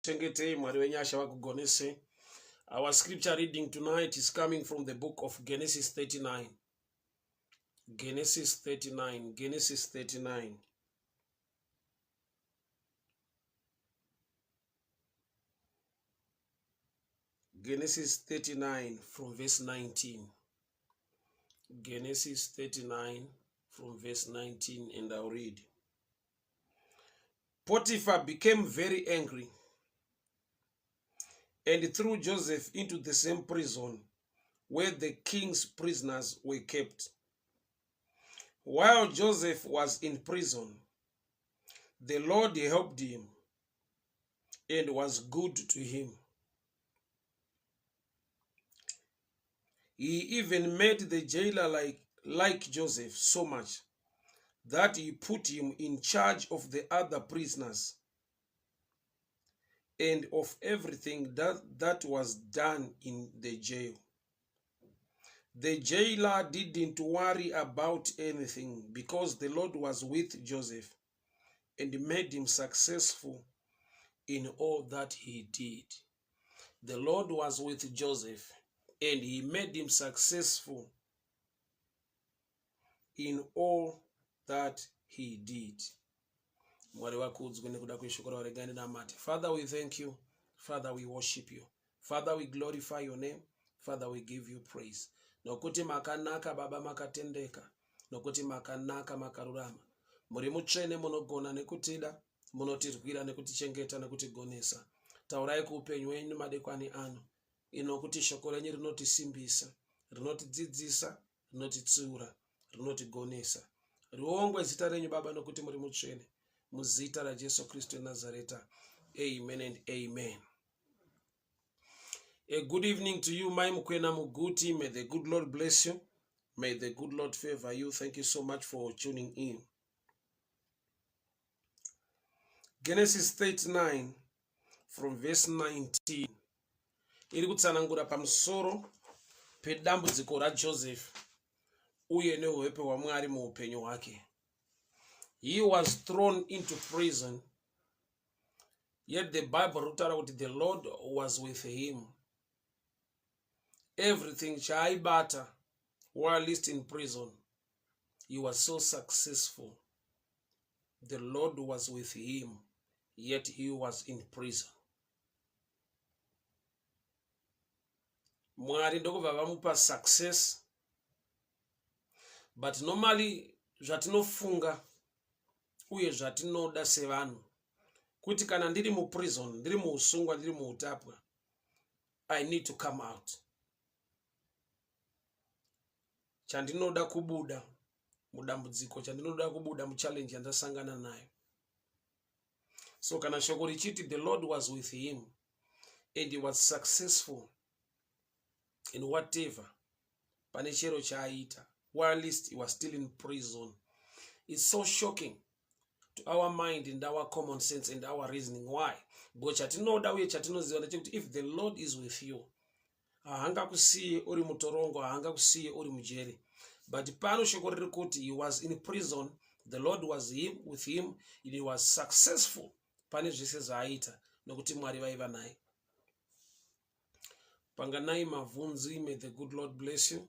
Chengete Mwari wenyasha wakugonese. Our scripture reading tonight is coming from the book of Genesis 39. Genesis 39. Genesis 39. Genesis 39 from verse 19. Genesis 39 from verse 19, and I'll read. Potiphar became very angry and threw Joseph into the same prison where the king's prisoners were kept. While Joseph was in prison, the Lord helped him and was good to him. He even made the jailer like Joseph so much that he put him in charge of the other prisoners and of everything that was done in the jail. The jailer didn't worry about anything because the Lord was with Joseph and made him successful in all that he did. The Lord was with Joseph and he made him successful in all that he did. Father, we thank you. Father, we worship you. Father, we glorify your name. Father, we give you praise. Nokuti makanaka baba makatendeka. Nokuti makanaka makarurama. Muri muchene munogona nekutida. Munotirwira nekutichengeta nekutigonesa. Taurai kuupenyu wenyu madekwani ano. Inokuti shoko renyu rinotisimbisa, rinotidzidzisa, rinotitsura, rinotigonesa. Riongwe zita renyu baba nokuti muri mutsvene. Muzita ra Jesu Kristu Nazareta. Amen and amen. A good evening to you, my Mukwena Muguti. May the good Lord bless you. May the good Lord favor you. Thank you so much for tuning in. Genesis 39 from verse 19. Iri kutsanangura pamusoro pedambudziko raJoseph uye neuwepo hwaMwari muupenyu hwake. He was thrown into prison, yet the Bible rutaura kuti the Lord was with him. Everything chaaibata while in prison, he was so successful. The Lord was with him, yet he was in prison. Mwari ndokubva vamupa success, but normally zvatinofunga uye zvatinoda sevanhu kuti kana ndiri mu prison, ndiri muusungwa, ndiri muutapwa, I need to come out. Chandinoda kubuda mudambudziko, chandinoda kubuda muchallenge yandasangana nayo. So kana shoko richiti the Lord was with him and he was successful in whatever pane chero chaaita, while he was still in prison. It's so shocking to our mind and our common sense and our reasoning. Why? Because chatinoda uye chatinoziva ndechekuti if the Lord is with you, haangakusiye uri mutorongo, haangakusiye uri mujeri. But pano shoko riri kuti he was in prison, the Lord was with him, and he was successful pane zvese zvaaita nokuti Mwari vaiva naye. Panganai Mavunzi, may the good Lord bless you.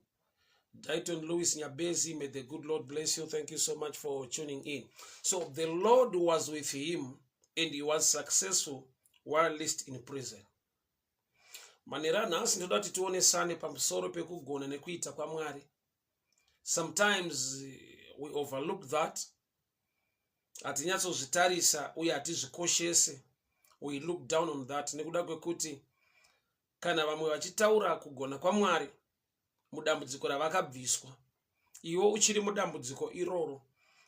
Dayton Lewis Nyabezi, may the good Lord bless you. Thank you so much for tuning in. So the Lord was with him and he was successful while in prison. Manirana sindoda tituonesane pamusoro pekugona nekuita kwa Mwari. Sometimes we overlook that. Atinyatozvitarisa uye atizvikoshese. We look down on that. Nekuda kwekuti kana vamwe vachitaura kugona kwa Mwari mudambudziko ravakabviswa, iwe uchiri mudambudziko iroro,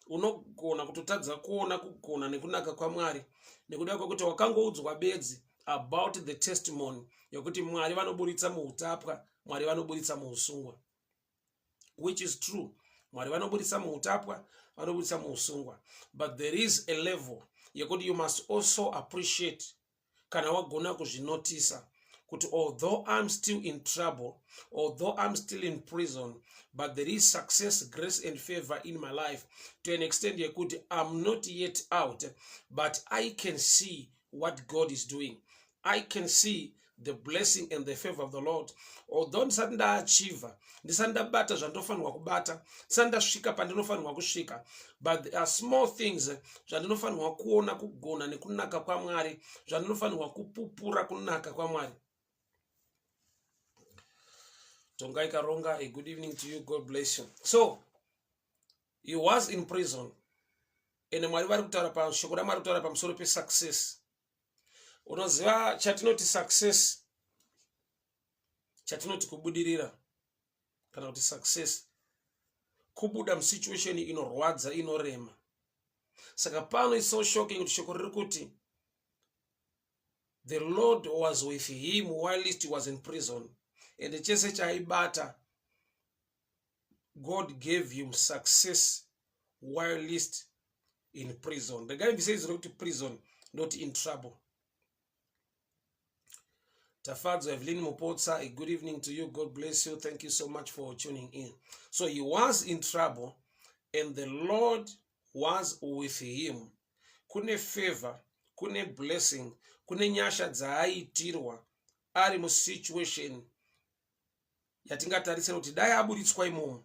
unogona kutotadza kuona kugona nekunaka kwa Mwari nekuda kwekuti wakangoudzwa bedzi about the testimony yokuti Mwari vanoburitsa muutapwa, Mwari vanoburitsa muusungwa, which is true. Mwari vanoburitsa muutapwa, vanoburitsa muusungwa, but there is a level yokuti you must also appreciate kana wagona kuzvinotisa kuti although I'm still in trouble, although I'm still in prison, but there is success, grace and favor in my life to an extent yokuti I'm not yet out, but I can see what God is doing. I can see the blessing and the favor of the Lord. Although ndisati ndaachiva, ndisati ndabata zvandofanirwa kubata, ndisati ndasvika pandinofanirwa kusvika, but there are small things zvandinofanirwa kuona kugona nekunaka kwaMwari, zvandinofanirwa kupupura kunaka kwaMwari. Tongai Karonga, a good evening to you. God bless you. So, he was in prison. And Mwari vari kutaura pashoko raMwari kutaura pamusoro pesuccess. Unoziva chatinoti success, chatinoti kubudirira, kana kuti success, kubuda musituation inorwadza inorema. Saka pano is so shocking kuti shoko riri kuti the Lord was with him while he was in prison. And chese chaibata, God gave him success while in prison. The guy says not to prison, not in trouble. Tafadzo Evelyn Mupotsa, a good evening to you. God bless you. Thank you so much for tuning in. So he was in trouble and the Lord was with him. Kune favor, kune blessing, kune nyasha dzaitirwa ari mu situation yatingatarisira kuti dai aburitswa imomo.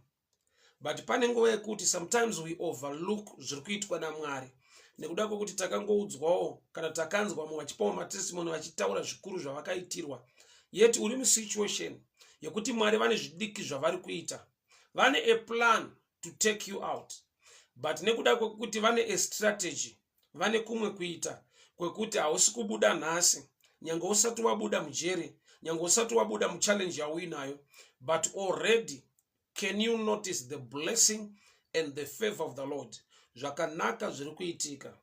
But pane nguva yekuti sometimes we overlook zviri kuitwa naMwari nekuda kwokuti takangoudzwawo kana takanzwa munhu vachipawo matestimony vachitaura zvikuru zvavakaitirwa, yet uri musituation yekuti Mwari vane zvidiki zvavari kuita, vane a plan to take you out, but nekuda kwokuti vane a strategy, vane kumwe kuita kwekuti hausi kubuda nhasi, nyange usati wabuda mujeri, nyange usati wabuda muchallenge yauinayo, but already can you notice the blessing and the favor of the Lord? Zvakanaka zviri kuitika.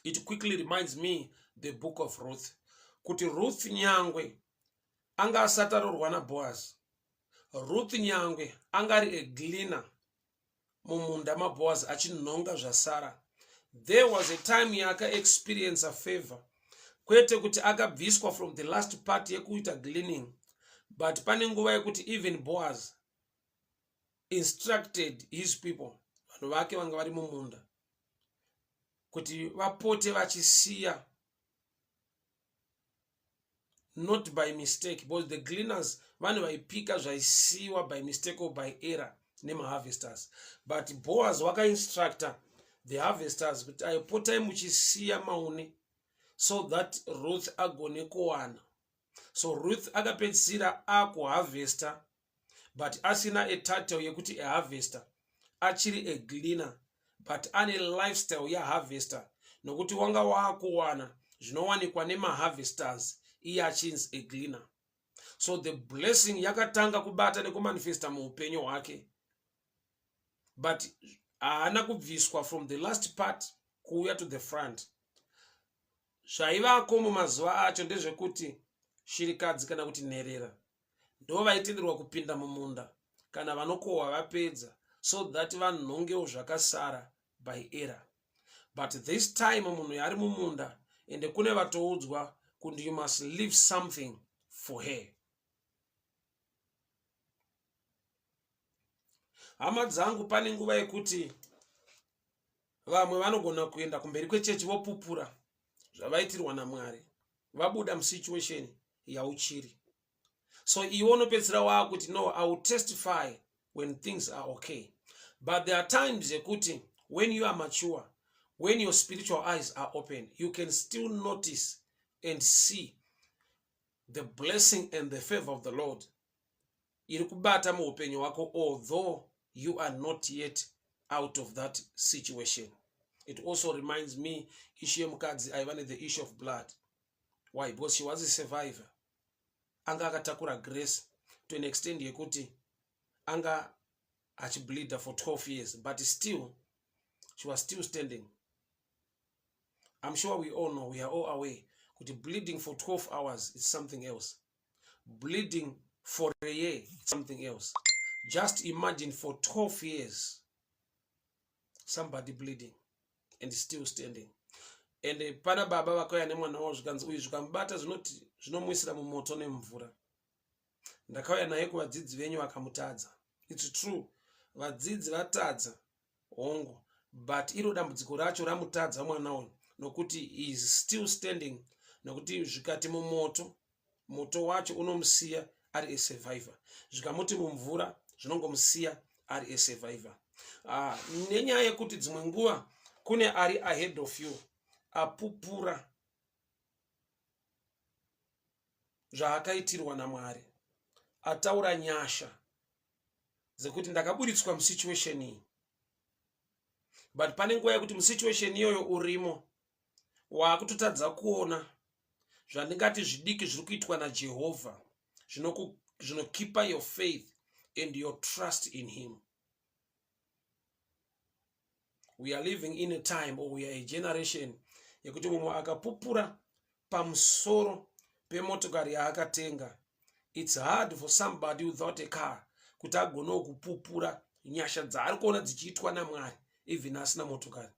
It quickly reminds me the book of Ruth. Kuti Ruth nyangwe anga asati arorwa naBoaz, Ruth nyangwe angari a gleaner mumunda maBoaz achinhonga zvasara, there was a time yaka experience a favor, kwete kuti akabviswa from the last part yekuita gleaning, but pane nguva yekuti even Boaz instructed his people, vanhu vake vanga vari mumunda, kuti vapote vachisiya, not by mistake, because the gleaners vanhu vaipika zvaisiwa by mistake or by error nemaharvesters, but Boaz wakainstructa the harvesters kuti aipotai muchisiya maune so that Ruth agone kuwana. So Ruth akapedzisira akuharvesta, but asina a title yekuti a harvester, achiri a gleaner, but ane lifestyle ya harvester, nokuti wanga waakuwana zvinowanikwa nemaharvesters, iye achinzi a gleaner. So the blessing yakatanga kubata nekumanifesta muupenyu hwake, but haana kubviswa from the last part kuuya to the front. Zvaivako mumazuva acho ndezvekuti shirikadzi kana kuti nherera ndo vaitenderwa kupinda mumunda kana vanokohwa vapedza, so that vanhongewo zvakasara by error. But this time munhu yari mumunda ende kune vatoudzwa kuti you must leave something for her. Hama dzangu, pane nguva yekuti vamwe vanogona kuenda kumberi kwechechi vopupura zvavaitirwa naMwari, vabuda musituation yauchiri. So iwe unopedzisira waakuti no, I will testify when things are okay. But there are times yekuti when you are mature, when your spiritual eyes are open, you can still notice and see the blessing and the favor of the Lord iri kubata muupenyu wako, although you are not yet out of that situation. It also reminds me issue yemukadzi aiva the issue of blood. Why? Because she was a survivor. Anga akatakura grace to an extent yekuti anga achibleed for 12 years, but still she was still standing. I'm sure we all know, we are all aware, that bleeding for 12 hours is something else. Bleeding for a year is something else. Just imagine for 12 years somebody bleeding and still standing. And pana baba vakauya nemwana wavo zvikanzi uyu zvikamubata zvinomwisira mumoto nemvura. Ndakauya naye kuvadzidzi venyu vakamutadza. It's true, vadzidzi vatadza hongo, but iro dambudziko racho ramutadza mwana uyu nokuti he is still standing nokuti zvikati mumoto, moto wacho unomusiya ari a survivor. Zvikamuti mumvura zvinongomusiya ari a survivor. Nenyaya yekuti dzimwe nguva kune ari ahead of you apupura zvaakaitirwa naMwari, ataura nyasha dzekuti ndakaburitswa musituation iyi, but pane nguva yekuti musituation iyoyo urimo waakutotadza kuona zvandingati zvidiki zviri kuitwa naJehovha zvinokipa your faith and your trust in him. We are living in a time, or we are a generation yekuti mumwe akapupura pamusoro pemotokari yaakatenga, it's hard for somebody without a car kuti agone kupupura nyasha dzaari kuona dzichiitwa naMwari even asina motokari.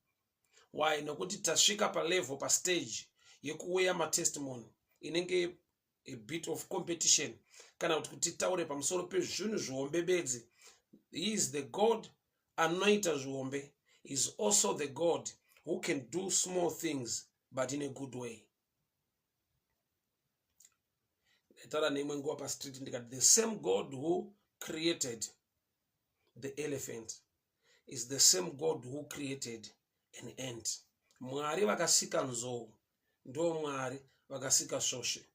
Why? Nokuti tasvika palevel pastage yekuweya matestimony inenge a bit of competition, kana kuti taure pamusoro pezvinhu zvihombebedzi. He is the God anoita zvihombe. He is also the God who can do small things but in a good way. The same God who created the elephant is the same God who created an ant. Mwari vakasika nzou ndo Mwari vakasika shoshe.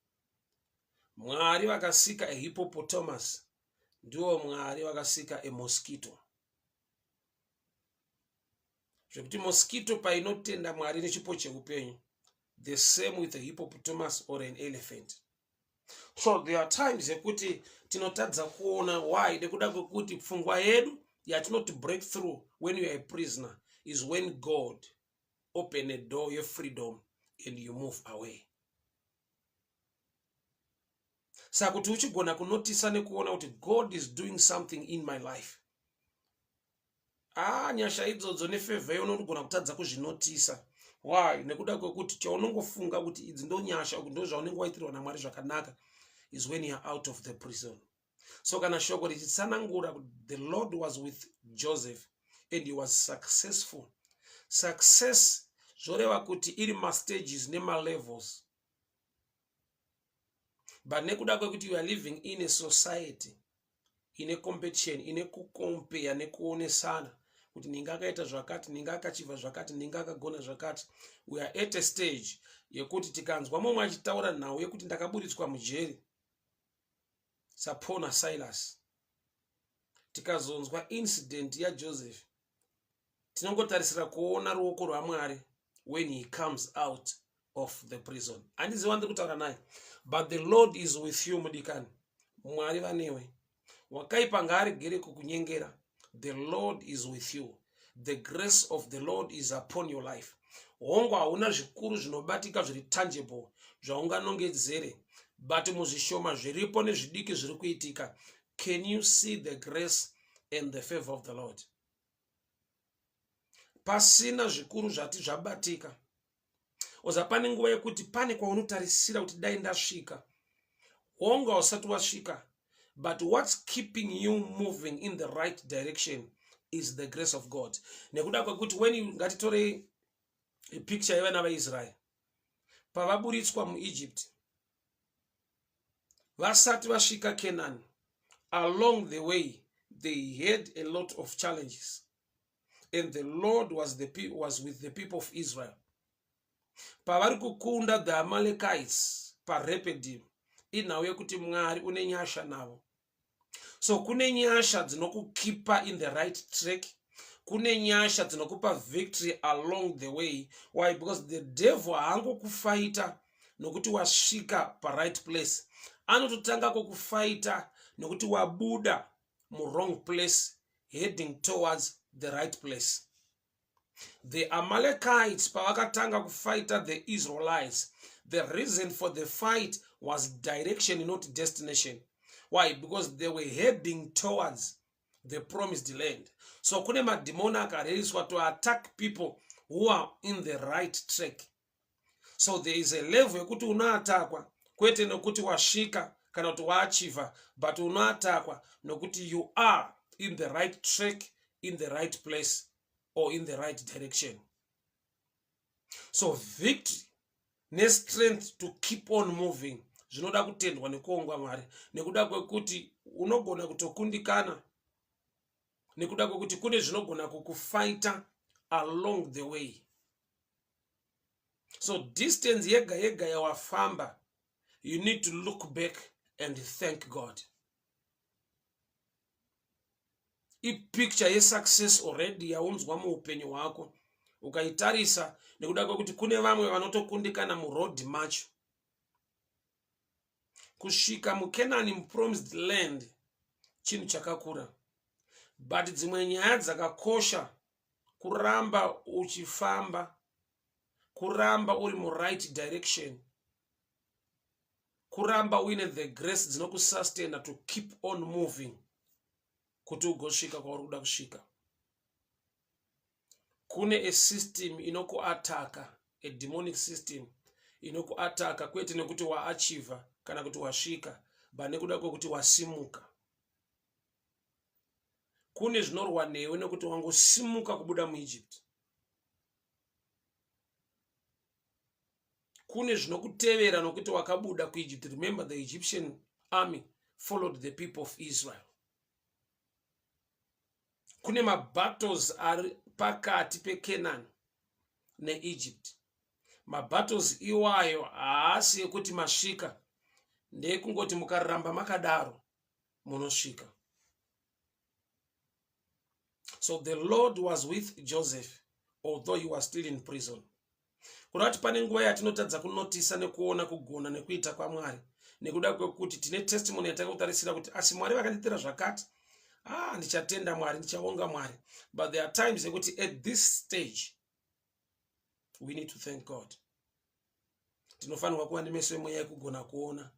Mwari vakasika a hippopotamus ndo Mwari vakasika a mosquito. Zvekuti mosquito painotenda Mwari nechipo cheupenyu, the same with a hippopotamus or an elephant. So there are times yekuti tinotadza kuona why nekuda kwekuti pfungwa yedu yatinoti breakthrough when you are a prisoner is when God open a door of freedom and you move away. Saka kuti uchigona kunotisa nekuona kuti God is doing something in my life, nyasha idzodzo nefevha unogona kutadza kuzvinotisa. Why? Nekuda kwekuti chaunongofunga kuti idzi ndo nyasha, ndo zvaunenge waitirwa naMwari zvakanaka, is when you are out of the prison. So kana shoko richitsanangura kuti the Lord was with Joseph and he was successful. Success zvoreva kuti iri mastages nema-levels, but nekuda kwekuti you are living in a society ine competition, ine kukompea nekuonesana kuti ninga akaita zvakati, ninga akachiva zvakati, ninga akagona zvakati. We are at a stage yekuti tikanzwa mumwe achitaura nhau yekuti ndakaburitswa mujeri, sapona Silas, tikazonzwa incident yaJoseph, tinongotarisira kuona ruoko rwaMwari when he comes out of the prison. Handiziva ndiri kutaura naye, but the Lord is with you mudikani. Mwari vanewe. Wakaipa ngaaregere kukunyengera. The Lord is with you. The grace of the Lord is upon your life. Hongo hauna zvikuru zvinobatika zviri tangible zvaunganongedzere, but muzvishoma zviripo nezvidiki zviri kuitika. Can you see the grace and the favor of the Lord? Pasina zvikuru zvati zvabatika. Oza pane nguva yekuti pane kwaunotarisira kuti dai ndasvika. Hongo hausati wasvika. But what's keeping you moving in the right direction is the grace of God. Nekuda kwekuti when you ngatitore a picture yevana vaIsrael pavaburitswa muEgypt, vasati vasvika Canaan, along the way they had a lot of challenges, and the Lord was with the people of Israel. Pavari kukunda the Amalekites paRepidim, inhau yekuti Mwari une nyasha navo. So kune nyasha dzinokukipa in the right track, kune nyasha dzinokupa victory along the way. Why? Because the devil haangokufaita nokuti wasvika pa right place, anototanga kukufaita nokuti wabuda mu wrong place heading towards the right place. The Amalekites pavakatanga kufaita the Israelites, the reason for the fight was direction, not destination. Why? Because they were heading towards the promised land. So kune mademona akareiswa to attack people who are in the right track. So there is a level yekuti unaatakwa kwete nokuti wasvika kana kuti waachiva, but unaatakwa nokuti you are in the right track, in the right place, or in the right direction. So victory nestrength to keep on moving. Zvinoda kutendwa nekuongwa Mwari, nekuda kwekuti unogona kutokundikana, nekuda kwekuti kune zvinogona kukufighta along the way. So distance yega yega yawafamba, you need to look back and thank God. Picture ye success already yaunzwa muupenyu hwako ukaitarisa, nekuda kwekuti kune vamwe vanotokundikana muroad macho kusvika muKenani, mupromised land, chinhu chakakura. But dzimwe nyaya dzakakosha kuramba uchifamba, kuramba uri right direction, kuramba uine the grace dzinokusustaina to keep on moving kuti ugosvika kwauri kuda kusvika. Kune a system inokuataka, a demonic system inokuataka, kwete nekuti waachieva kana kuti wasvika, but nekuda kwekuti wasimuka. Kune zvinorwa newe nekuti wangosimuka kubuda muEgypt. Kune zvinokutevera nokuti wakabuda kuEgypt. Remember, the Egyptian army followed the people of Israel. Kune mabattles ari pakati peKenani neEgypt. Mabattles iwayo haasi ekuti masvika, ndekungoti mukaramba makadaro munosvika. So the Lord was with Joseph although he was still in prison. Kurati pane nguva yatinotadza kunotisa nekuona kugona nekuita kwaMwari, nekuda kwekuti tine testimony yatakutarisira kuti asi Mwari vakandiitira zvakati, ndichatenda Mwari, ndichaonga Mwari. But there are times ekuti at this stage we need to thank God. Tinofanirwa kuva nemeso emweya ekugona kuona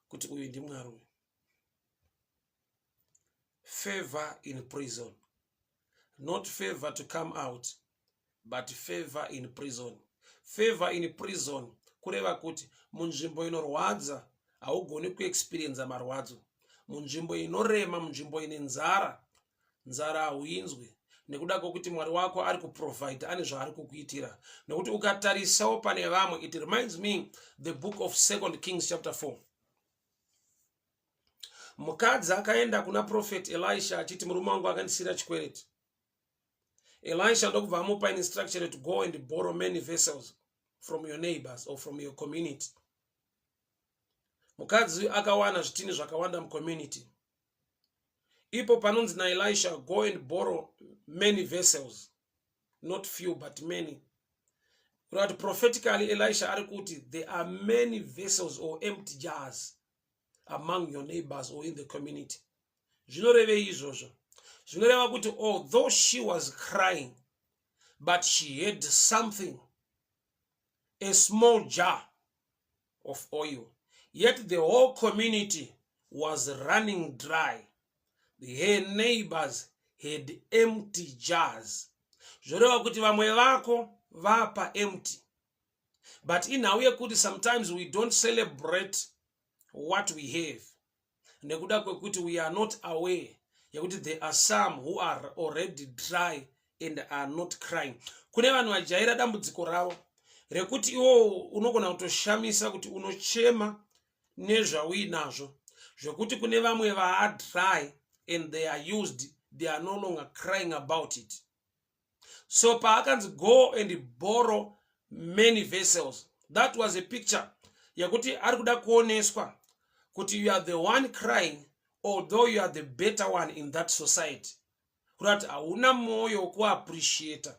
kuti uyu ndiMwari uyu. Favor in prison. Not favor to come out, but favor in prison. Favor in prison kureva kuti munzvimbo inorwadza haugoni kuexperience marwadzo. Munzvimbo inorema, munzvimbo ine nzara hauinzwi, nekuda kwokuti Mwari wako ari kuprovide, ane zvaari kukuitira. Nekuti ukatarisawo pane vamwe, it reminds me the book of 2 Kings chapter 4. Mukadzi akaenda kuna prophet Elisha achiti murume wangu akandisira chikwereti. Elisha ndokubva amupa instruction to go and borrow many vessels from your neighbors or from your community. Mukadzi akawana zvitini zvakawanda mucommunity. Ipo panonzi naElisha, go and borrow many vessels, not few but many. But prophetically Elisha ari kuti there are many vessels or empty jars among your neighbors or in the community. Zvinoreva izvozvo. Zvinoreva kuti although she was crying, but she had something, a small jar of oil. Yet the whole community was running dry. Her neighbors had empty jars. Zvoreva kuti vamwe vako vapa empty. But inauye kuti sometimes we don't celebrate what we have. Nekuda kwekuti we are not aware yekuti there are some who are already dry and are not crying. Kune vanhu vajaira dambudziko ravo rekuti iwo unogona kutoshamisa kuti unochema nezvauinazvo, zvekuti kune vamwe vaa dry and they are used, they are no longer crying about it. So paakanzi go and borrow many vessels, that was a picture yakuti ari kuda kuoneswa kuti you are the one crying although you are the better one in that society. Kurati hauna moyo wekuappreciata,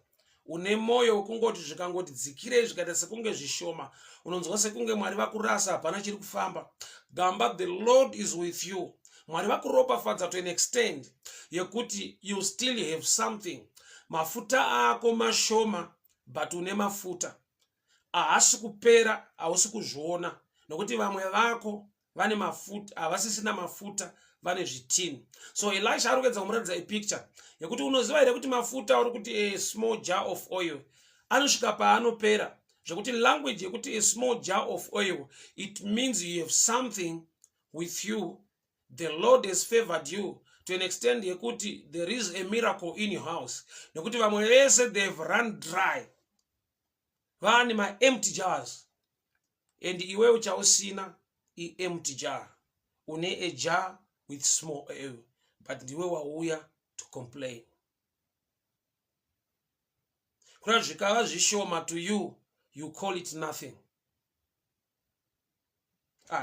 une moyo wekungoti zvikangoti dzikirei zvikaita sekunge zvishoma, unonzwa sekunge Mwari vakurasa hapana chiri kufamba. Gamba the Lord is with you. Mwari vakuropafadza to an extent yekuti you still have something. Mafuta ako mashoma but une mafuta. Haasi kupera, hausi kuzviona, nokuti vamwe vako vane mafuta, havasisina mafuta, vane zvitini. So Elisha ari kuedza kumuratidza picture yekuti unoziva here kuti mafuta uri kuti a small jar of oil anosvika paanopera, zvekuti language yekuti a small jar of oil, it means you have something with you. The Lord has favored you to an extent yekuti there is a miracle in your house. Nekuti vamwe vese they have run dry, vane ma empty jars. and iwe uchausina empty jar, une a jar with small oil, but ndiwe wauya to complain. Kuna zvikava zvishoma to you, you call it nothing.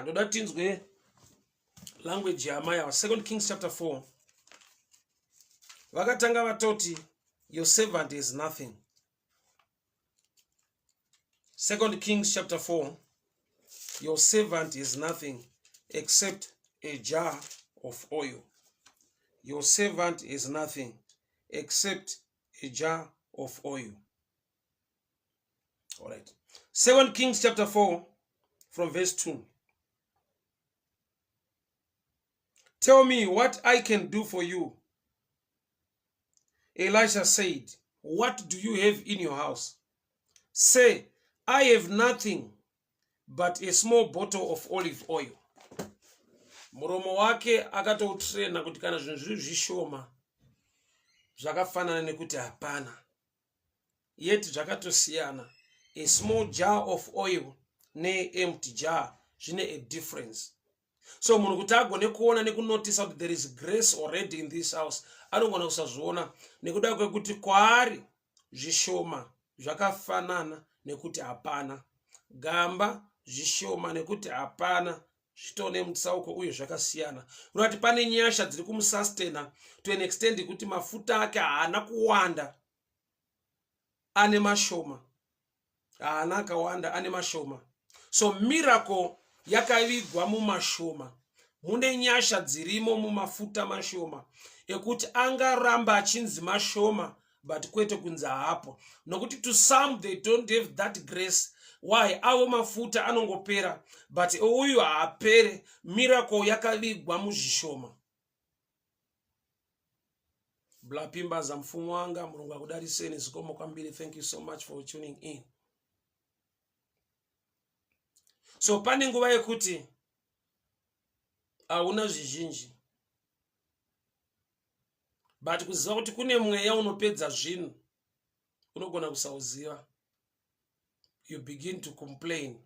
Ndoda tinzwe language yaMaya. 2 Kings chapter 4. Vakatanga vatoti, your servant is nothing. 2 Kings chapter 4. Your servant is nothing except a jar of oil. Your servant is nothing except a jar of oil. All right. 2 Kings chapter 4 from verse 2. Tell me what I can do for you. Elisha said, what do you have in your house? Say, I have nothing but a small bottle of olive oil. Muromo wake akatoutrena kuti kana zvinhu zviri zvishoma zvakafanana nekuti hapana. Yet zvakatosiyana. A small jar of oil ne empty jar zvine a difference. So munhu kuti agone kuona nekunotisa kuti there is grace already in this house, anogona kusazviona nekuda kwekuti kwaari zvishoma zvakafanana nekuti hapana. Gamba zvishoma nekuti hapana zvitone mutsauko uye zvakasiyana. Unoti pane nyasha dziri kumusustena to an extent kuti mafuta ake haana kuwanda, ane mashoma. Haana akawanda, ane mashoma. So miracle yakavigwa mumashoma. Mune nyasha dzirimo mumafuta mashoma ekuti angaramba achinzi mashoma but kwete kunzi hapo. Nokuti to some they don't have that grace. Why? Avo mafuta anongopera but uyu haapere. Miracle yakavigwa muzvishoma. Blapimba za mfumo wanga Mulungu akudariseni zikomo kwambiri. Thank you so much for tuning in. So pane nguva yekuti hauna zvizhinji but kuziva kuti kune mweya unopedza zvinhu unogona kusauziva. You begin to complain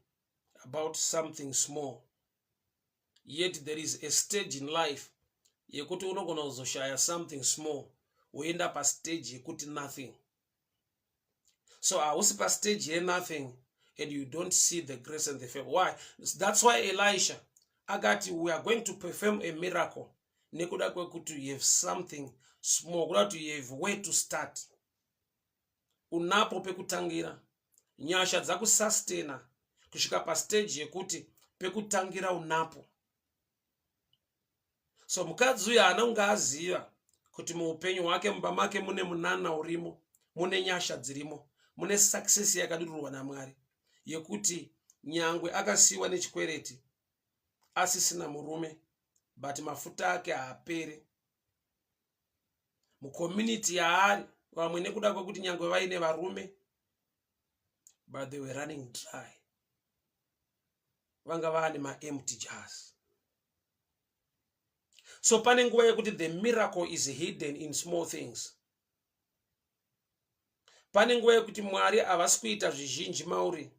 about something small, yet there is a stage in life yekuti unogona kuzoshaya something small woenda pa stage yekuti nothing. So hausi pa stage ye nothing and you don't see the grace and the favor. Why? That's why Elisha agati, we are going to perform a miracle nekuda kwekuti you have something small, kuda kuti you have where to start. Unapo pekutangira. Nyasha dzakusustena kusvika pa stage yekuti pekutangira unapo. So mukadzi uyu haana kunge aziva kuti muupenyu hwake mumba make mune munana urimo, mune nyasha dzirimo, mune success yakadururwa naMwari yekuti nyangwe akasiyiwa nechikwereti asisina murume but mafuta ake haapere. Mucommunity yaari vamwe nekuda kwekuti nyangwe vaine varume but they were running dry. Vanga vaane ma-empty jars. So pane nguva yekuti the miracle is hidden in small things. Pane nguva yekuti Mwari havasi kuita zvizhinji mauri,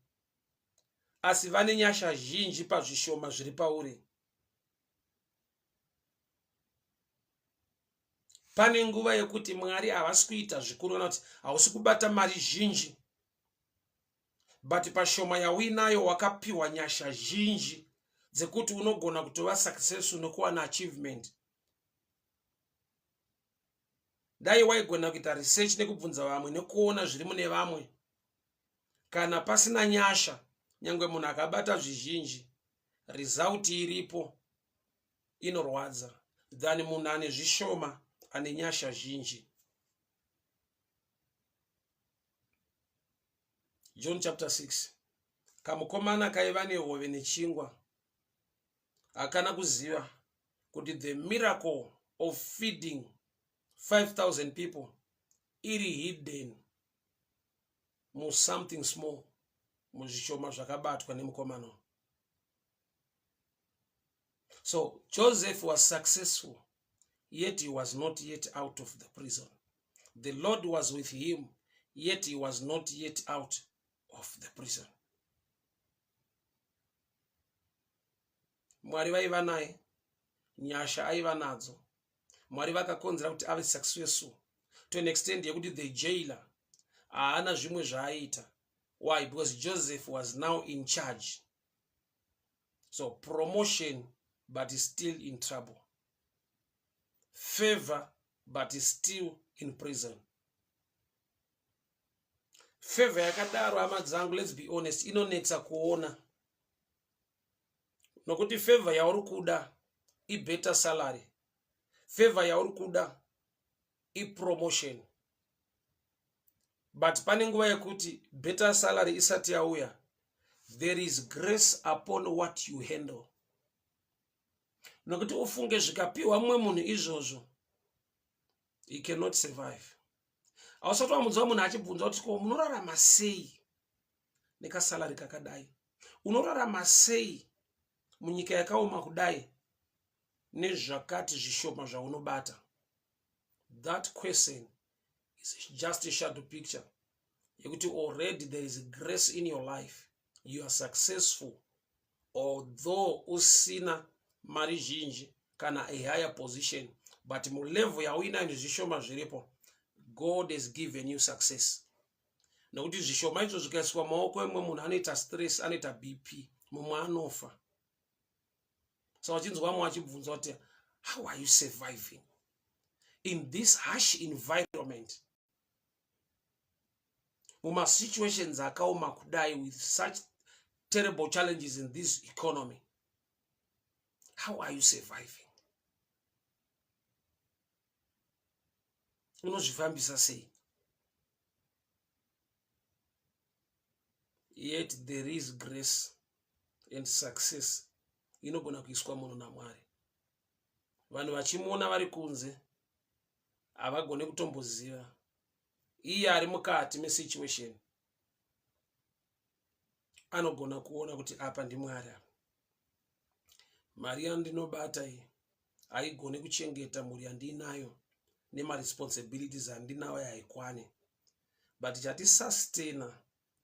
asi vane nyasha zhinji pazvishoma zviri pauri. Pane nguva yekuti Mwari havasi kuita zvikuru, kana kuti hausi kubata mari zhinji, but pashoma yauinayo wakapiwa nyasha zhinji dzekuti unogona kutova successful nokuwana achievement. Dai waigona kuita research nekubvunza vamwe nekuona zviri mune vamwe, kana pasina nyasha nyangwe munhu akabata zvizhinji result iripo inorwadza than munhu ane zvishoma ane nyasha zhinji. John chapter 6. Kamukomana kaiva nehove nechingwa akana kuziva kuti the miracle of feeding 5,000 people iri hidden mu something small, muzvishoma zvakabatwa nemukomana. So Joseph was successful, yet he was not yet out of the prison. The Lord was with him, yet he was not yet out of the prison. Mwari vaiva naye, nyasha aiva nadzo, Mwari vakakonzera kuti ave successful to an extent yekuti the jailer haana zvimwe zvaaita. Why? Because Joseph was now in charge. So promotion, but is still in trouble. Favor, but is still in prison. Favor yakadaro hama dzangu, let's be honest, inonetsa kuona. Nokuti favor yauri kuda I better salary. Favor yauri kuda I promotion. But pane nguva yekuti better salary isati yauya, there is grace upon what you handle. Nokuti ufunge zvikapiwa mumwe munhu izvozvo, he cannot survive. Ausati wamudzwa munhu achibvunza kuti ko munorarama sei nekasalari kakadai? Unorarama sei munyika yakaoma kudai nezvakati zvishoma zvaunobata? That question is just a shadow picture. Yekuti already there is grace in your life. You are successful. Although usina mari zhinji kana a higher position, but mu level yauina zvishoma zviripo, God has given you success. Nokuti zvishoma izvo zvikaiswa maoko emwe munhu anoita stress, anoita BP, mumwe anofa. So wachinzwa mumwe achibvunza kuti how are you surviving in this harsh environment? Muma situations akaoma kudai with such terrible challenges in this economy. How are you surviving? Unozvifambisa sei? Yet there is grace and success inogona kuiswa munhu naMwari. Vanhu vachimuona vari kunze havagone kutomboziva iye ari mukati mesituation. Anogona kuona kuti apa ndiMwari apa. Mari yandinobata iyi haigone kuchengeta mhuri yandinayo nemaresponsibilities andinawo haikwane. But chatisustain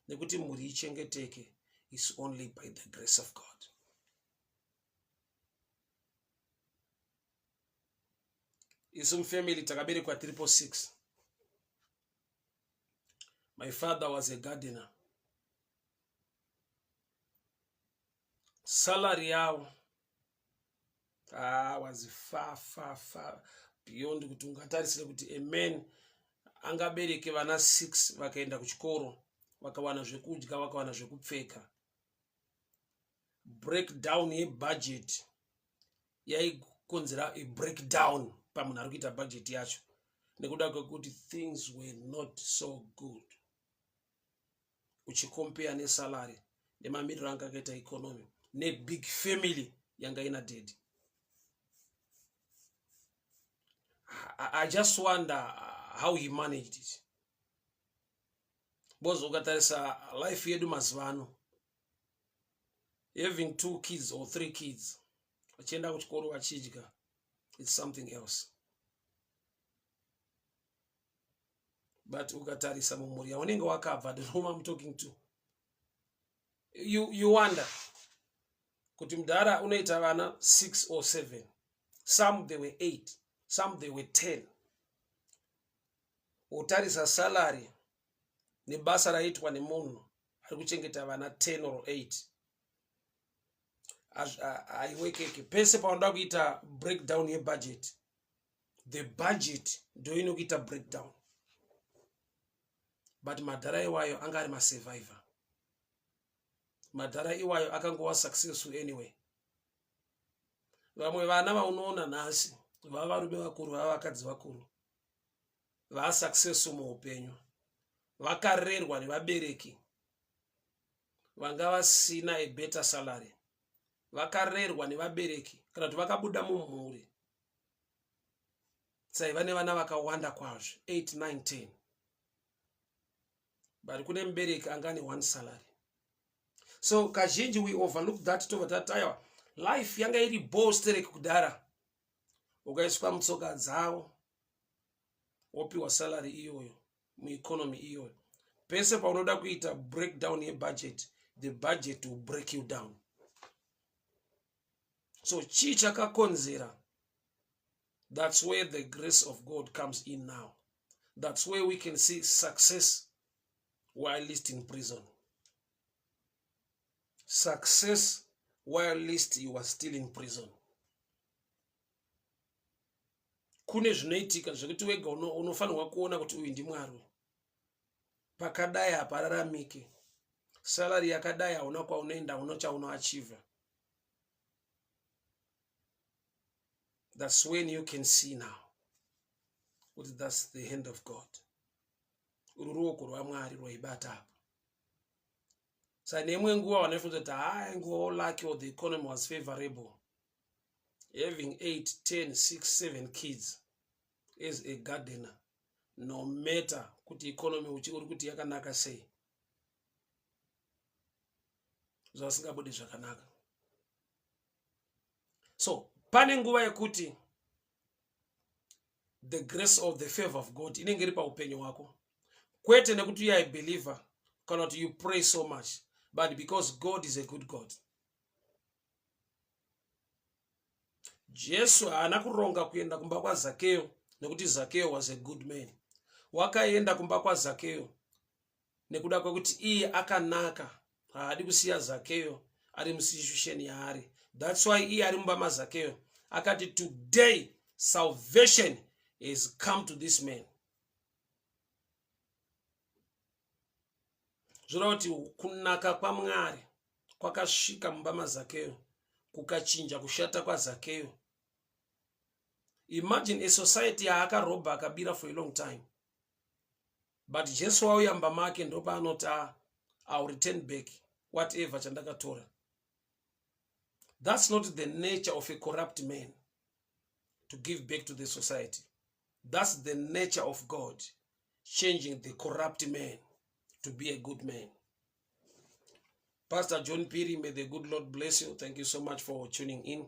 nekuti mhuri ichengeteke is only by the grace of God. Isu family takaberekwa 666. My father was a gardener. Salary yao was far beyond kuti ungatarisire kuti a man angabereke vana 6 vakaenda kuchikoro, vakawana zvekudya, vakawana zvekupfeka. Breakdown yebudget yaikonzera a breakdown pamunhu ari kuita budget yacho, nekuda kwekuti things were not so good uchicompare nesalary nemamiriro anga akaita economy nebig family yanga ina dead. I just wonder how he managed it. Bozo ukatarisa life yedu mazivano, having 2 kids or 3 kids vachienda kuchikoro vachidya, it's something else. But ukatarisa mumhuri yaunenge wakabva, the room I'm talking to, you wonder kuti mudhara unoita vana 6 or 7. Some they were 8, some they were 10. Utarisa salary nebasa raitwa nemunhu ari kuchengeta vana 10 or 8. Aiwekeke pese paunoda kuita breakdown yebudget, the budget ndio inokuita breakdown. But madhara iwayo anga ari masurvivor. Madhara iwayo akangova successful anyway. Vamwe vana vaunoona nhasi vava varume vakuru, vava vakadzi vakuru, vaa successful muupenyu, vakarerwa nevabereki vanga vasina a better salary, vakarerwa nevabereki kana kuti vakabuda mumhuri tsaiva nevana vakawanda kwazvo 8, 9, 10. But kune mubereki anga ne 1 salary. So kazhinji we overlook that tovatatayo life yanga iri bosterek kudara, ukaiswa mutsoka dzavo wopiwa salary iyoyo mueconomy iyoyo. Pese paunoda kuita breakdown yebudget, the budget will break you down. So chii chakakonzera. That's where the grace of God comes in now. That's where we can see success while least in prison. Success while least you are still in prison. Kune zvinoitika zvekuti wega unofanirwa kuona kuti uyu ndimwari. Pakadai hapararamike. Salary yakadai hauna kwaunoenda, hauna chaunoachieve. That's when you can see now. But that's the hand of God. Uruoko rwaMwari rwaibata apa. Sa nemwe nguva wanofunza kuti nguva lucky or the economy was favorable. Having 8, 10, 6, 7 kids as a gardener, no matter kuti economy uri kuti yakanaka sei. Zvasingabudi zvakanaka. So, pane nguva yekuti the grace of the favor of God inenge iri paupenyu wako. Kwete nekuti you are a believer, cannot you pray so much, but because God is a good God. Jesu haana kuronga kuenda kumba kwa Zakeo nekuti Zakeo was a good man. Wakaenda kumba kwa Zakeo nekuda kwekuti iye akanaka, haadi kusiya Zakeo ari musituation yaari. That's why iye ari mumba maZakeo akati today salvation has come to this man. Zvoroti kunaka kwaMwari kwakasvika mumba maZakeo kukachinja kushata kwa Zakeo. Imagine a society yaakaroba akabira for a long time, but Jesu wauya mumba make ndopa anoti I'll return back whatever chandakatora. That's not the nature of a corrupt man to give back to the society. That's the nature of God, changing the corrupt man to be a good man. Pastor John Piri, may the good Lord bless you. Thank you so much for tuning in.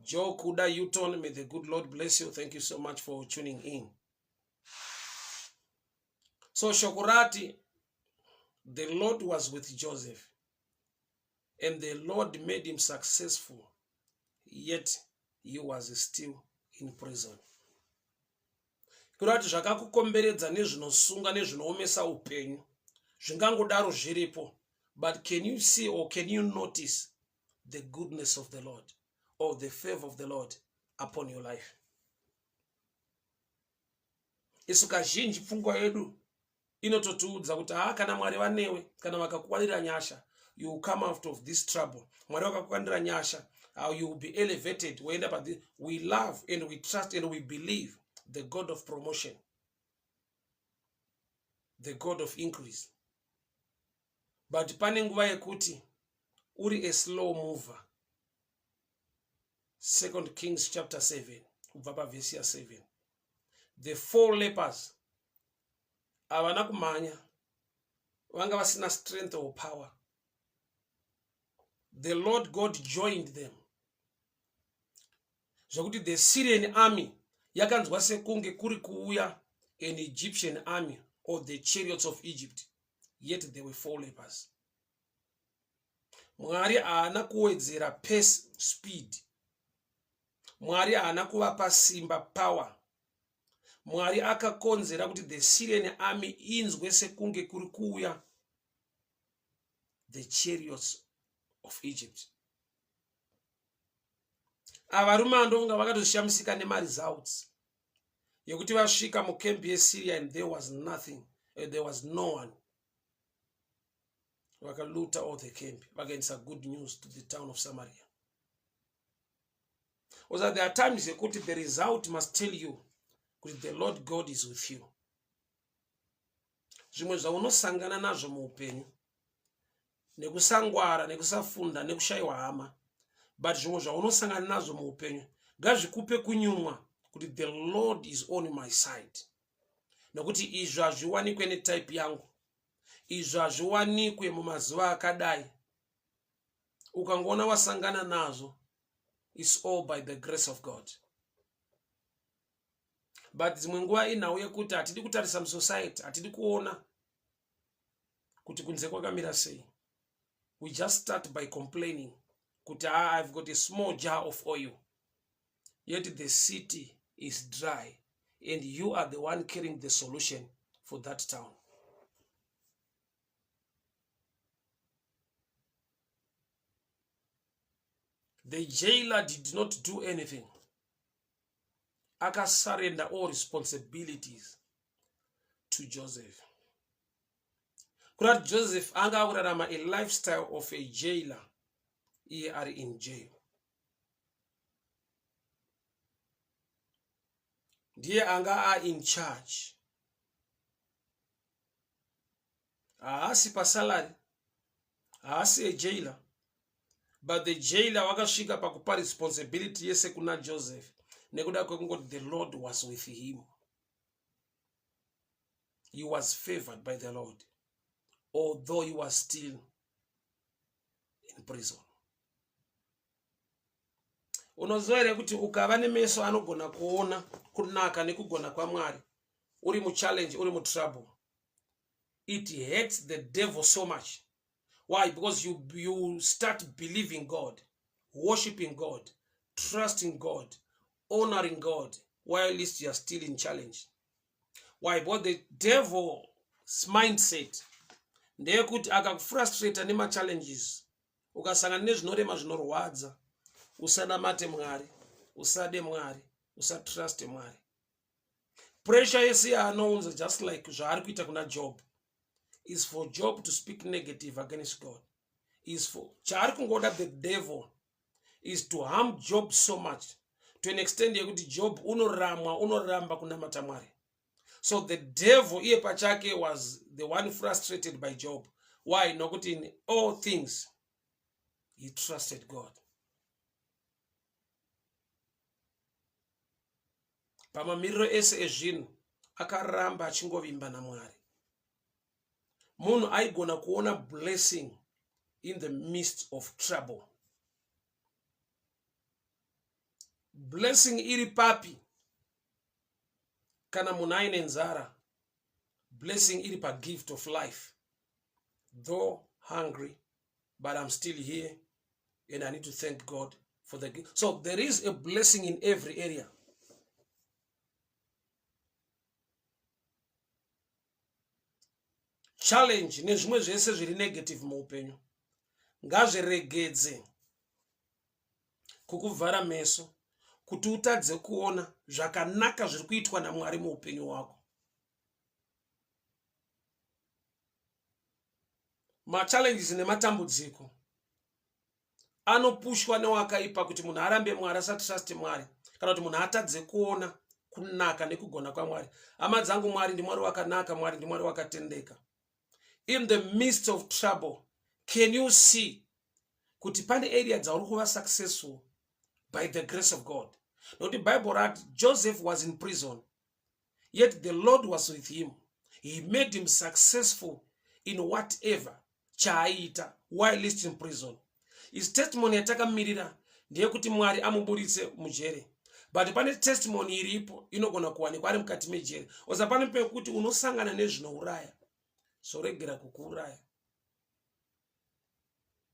Joe Kuda Uton, may the good Lord bless you. Thank you so much for tuning in. So Shokurati, the Lord was with Joseph, and the Lord made him successful, yet he was still in prison. Kurati zvakakukomberedza nezvinosunga nezvinoomesa upenyu zvingangodaro zviripo, but can you see or can you notice the goodness of the Lord or the favor of the Lord upon your life? Isu kazhinji pfungwa yedu inototiudza kuti kana Mwari vanewe, kana vakakuwanira nyasha, you will come out of this trouble. Mwari vakakuwanira nyasha, how you will be elevated. We love and we trust and we believe the God of promotion, the God of increase. But pane nguva yekuti uri a slow mover. 2 Kings chapter 7, kubva pavhesi ya 7. The 4 lepers havana kumhanya, vanga vasina strength or power. The Lord God joined them. Zvokuti the Syrian army yakanzwa sekunge kuri kuuya an Egyptian army or the chariots of Egypt, yet there were 4 lepers. Mwari haana kuwedzera pace, speed. Mwari haana kuvapa simba, power. Mwari akakonzera kuti the Syrian army inzwe sekunge kuri kuuya the chariots of Egypt. Avarume andonga vakatoshamsika nemaresults yekuti vasvika mukempi yeSyria and there was nothing, there was no one. Vakaluta all the camp, vakaendesa good news to the town of Samaria. Also, there are times yekuti the result must tell you that the Lord God is with you. Zvimwe zvaunosangana nazvo muupenyu, nekusangwara, nekusafunda, nekushayiwa hama, but zvimwe zvaunosangana nazvo muupenyu ngazvikupe kunyumwa kuti the Lord is on my side. Nokuti izvo hazviwanikwe netype yangu, izvo hazviwanikwe mumazuva akadai. Ukangoona wasangana nazvo, it's all by the grace of God. But dzimwe nguva inhau yekuti hatidi kutarisa musociety, hatidi kuona kuti kunze kwakamira sei. We just start by complaining, kuti I've got a small jar of oil, yet the city is dry, and you are the one carrying the solution for that town. The jailer did not do anything. Surrender all responsibilities to Joseph. Kurat Joseph anga kurarama a lifestyle of a jailer. He are in jail. Ndiye anga are in charge. Aasi pa salary. Aasi a jailer. But the jailer wakashika pakupa responsibility yese kuna Joseph. Nekuda kwekungoti the Lord was with him. He was favored by the Lord, although he was still in prison. Unozoere kuti ukava nemeso anogona kuona kunaka nekugona kwa Mwari, uri mu challenge, uri mu trouble, it hurts the devil so much. Why? Because you start believing God, worshiping God, trusting God, honoring God, while at least you are still in challenge. Why? Because the devil's mindset, ndeye kuti akakufrustrate nema challenges, ukasangana nezvinorema zvinorwadza, usanamate Mwari, usade Mwari, usatrust Mwari. Pressure yese yaanounza, just like zvaari kuita kuna Job, is for Job to speak negative against God. Is for chaari kungoda the devil is to harm Job so much to an extent yekuti Job unoramba kunamata Mwari. So the devil iye pachake was the one frustrated by Job. Why? Nokuti in all things he trusted God. Pamamiriro ese ezvinhu akaramba achingovimba naMwari. Munhu aigona kuona blessing in the midst of trouble. Blessing iri papi kana munhu aine nzara. Blessing iri pa gift of life. Though hungry, but I'm still here and I need to thank God for the gift. So there is a blessing in every area. Challenge nezvimwe zvese zviri negative muupenyu ngazviregedze kukuvhara meso kuti utadze kuona zvakanaka zviri kuitwa naMwari muupenyu wako. Machallenges nematambudziko anopushwa newakaipa kuti munhu arambe Mwari, asatrust Mwari, kana kuti munhu atadze kuona kunaka nekugona kwaMwari. Hama dzangu, Mwari ndiMwari wakanaka, Mwari ndiMwari wakatendeka. In the midst of trouble, can you see kuti pane area dzauri kuva successful by the grace of God? Not the Bible writes Joseph was in prison, yet the Lord was with him. He made him successful in whatever chaaita while he's in prison. His testimony yatakamirira ndeyekuti Mwari amuburitse mujere. But pane testimony iripo inogona kuwanikwa ari mukati mejere. Oza pane pekuti unosangana nezvinouraya, so regera kukuuraya.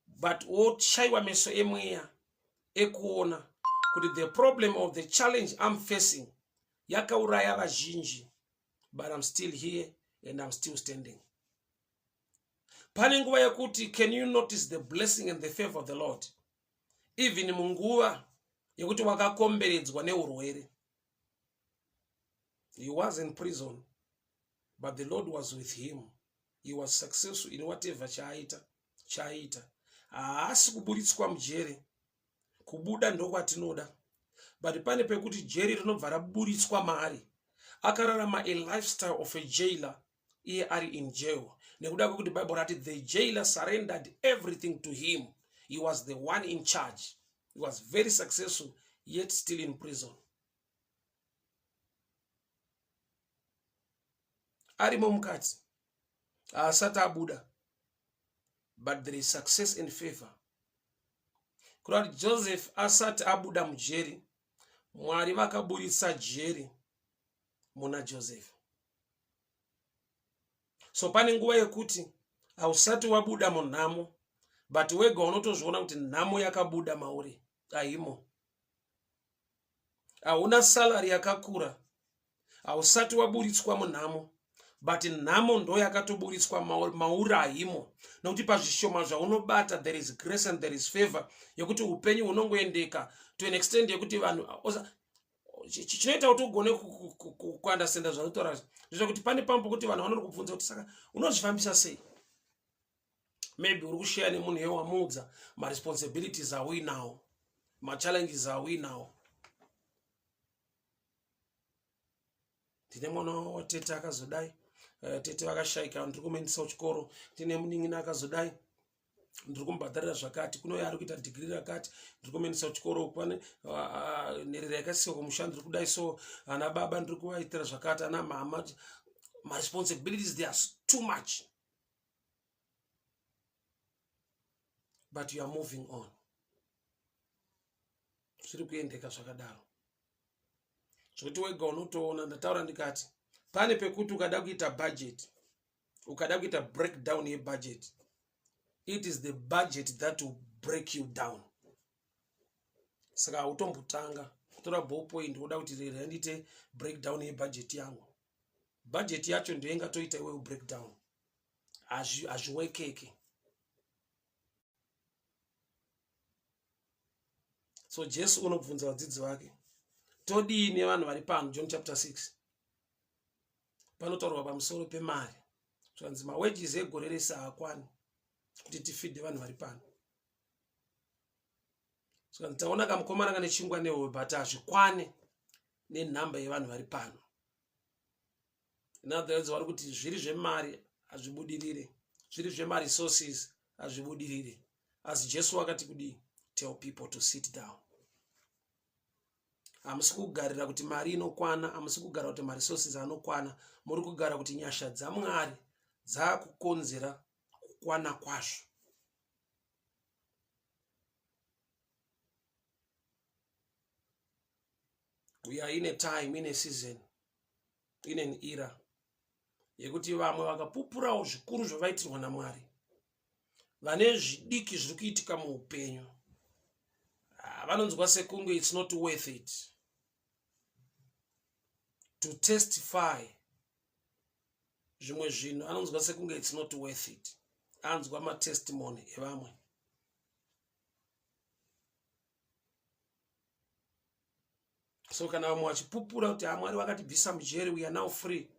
But woshaiwa meso emweya ekuona kuti the problem of the challenge I'm facing yakauraya vazhinji, but I'm still here and I'm still standing. Pane nguva yekuti, can you notice the blessing and the favor of the Lord? Even munguva yekuti wakakomberedzwa neurwere. He was in prison, but the Lord was with him. He was successful in whatever chaaita. Haasi kuburitswa mujere. Kubuda ndokwatinoda. But pane pekuti jeri rinobva raburitswa maari. Akararama a lifestyle of a jailer. Iye ari in jail. Nekuda kwekuti Bible rati the jailer surrendered everything to him. He was the one in charge. He was very successful, yet still in prison. Arimo mukati. Asati abuda. But there is success and favor. Kurati Joseph asati abuda mujeri, Mwari vakaburitsa jeri muna Joseph. So pane nguva yekuti hausati wabuda munhamo, but wega unotozviona kuti nhamo yakabuda mauri haimo. Hauna salary yakakura, hausati waburitswa munhamo, but nhamo ndo yakatoburitswa mauri haimo. Nokuti pazvishoma zvaunobata there is grace and there is favor yekuti upenyu unongoendeka to an extent yekuti vanhu chinoita kuti ugone kuandastanda zvanotaura zvekuti pane pamwe kuti vanhu vanokubvunza kuti saka unozvifambisa sei. Maybe uri kushare nemunhu yewamuudza responsibilities are we now, challenges are we now. Tine mwana watete akazodai, tete vakashayika, ndiri kumuendesa kuchikoro. Tine munin'ina akazodai, ndiri kumubhadharira zvakati, kuno ari kuita degree rakati, ndiri kumuendesa kuchikoro. Pane nherera yakasiyiwa kumusha, ndiri kudai. So ana baba ndiri kuvaitira zvakati, ana mama. My responsibilities, they are too much, but you are moving on. Zviri kuendeka zvakadaro. Zvekuti wega unotoona, ndataura ndikati pane pekuti ukada kuita budget, ukada kuita breakdown yebudget, it is the budget that will break you down. Saka hautombotanga kutora ballpoint kuda kuti rero ndite breakdown yebudget yangu. Budget yacho ndio ingatoita iwe breakdown. Hazviwekeke. So Jesu unobvunza vadzidzi vake, todini vanhu vari pano? John chapter 6 panotaurwa pamusoro pemari. Zvanzi mawages egore rese haakwani kuti tifidhe vanhu vari pano. Saka taona kamukomana kane chingwa nehowe, but hazvikwane nenhamba yevanhu vari pano. In other words, vari kuti zviri zvemari hazvibudirire, zviri zvemaresources hazvibudirire. As Jesu akati kudii? Tell people to sit down. Hamusi kugarira kuti mari inokwana, hamusi kugara kuti maresources anokwana, muri kugara kuti nyasha dzaMwari dzakukonzera kukwana kwazvo. We are in a time, in a season, in an era yekuti vamwe vakapupurawo zvikuru zvavaitirwa naMwari, vane zvidiki zviri kuitika muupenyu, vanonzwa sekunge it's not worth it to testify. Zvimwe zvinhu anonzwa sekunge it's not worth it, anzwa matestimony evamwe. So kana vamwe vachipupura kuti Mwari vakatibvisa mujeri, we are now free,